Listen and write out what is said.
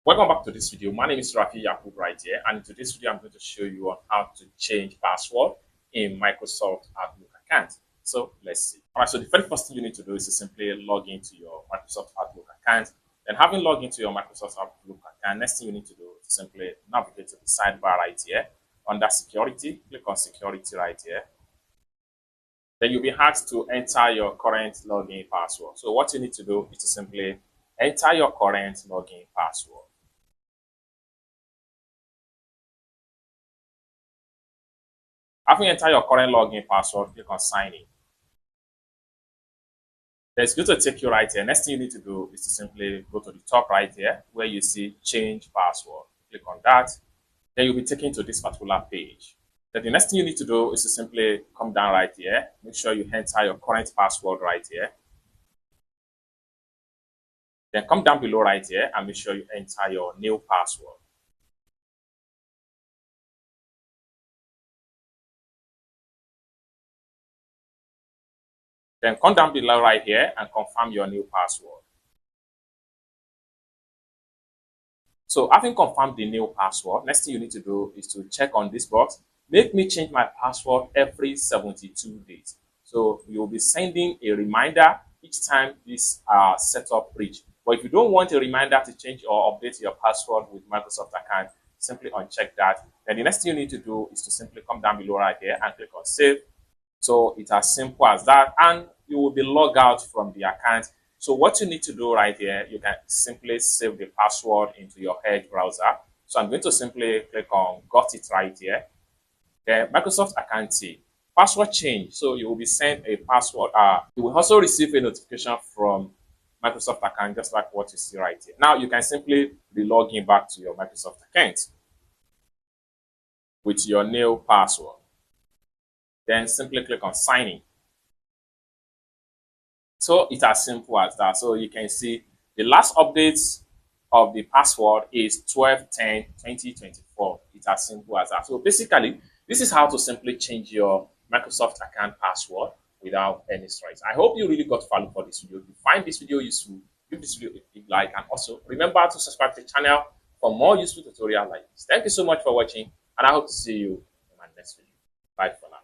Welcome back to this video. My name is Rafi Yakub right here, and in today's video I'm going to show you on how to change password in Microsoft Outlook account. So let's see. Alright, so the very first thing you need to do is to simply log into your Microsoft Outlook account. Then having logged into your Microsoft Outlook account, next thing you need to do is to simply navigate to the sidebar right here. Under security, click on security right here. Then you'll be asked to enter your current login password. So what you need to do is to simply enter your current login password. After you enter your current login password, click on sign in. Then it's going to take you right here. Next thing you need to do is to simply go to the top right here where you see change password. Click on that. Then you'll be taken to this particular page. Then the next thing you need to do is to simply come down right here. Make sure you enter your current password right here. Then come down below right here and make sure you enter your new password. Then come down below right here and confirm your new password. So having confirmed the new password, next thing you need to do is to check on this box. Make me change my password every 72 days. So you'll be sending a reminder each time this setup reach. But if you don't want a reminder to change or update your password with Microsoft account, simply uncheck that. Then the next thing you need to do is to simply come down below right here and click on save. So it's as simple as that, and you will be logged out from the account. So what you need to do right here, you can simply save the password into your Edge browser. So I'm going to simply click on got it right here. Then Microsoft account T, password change. So you will be sent a password. You will also receive a notification from Microsoft account, just like what you see right here. Now you can simply be logging back to your Microsoft account with your new password. Then simply click on sign in. So it's as simple as that. So you can see the last update of the password is 12/10/2024. It's as simple as that. So basically, this is how to simply change your Microsoft account password without any stress. I hope you really got value for this video. If you find this video useful, give this video a big like, and also remember to subscribe to the channel for more useful tutorials like this. Thank you so much for watching, and I hope to see you in my next video. Bye for now.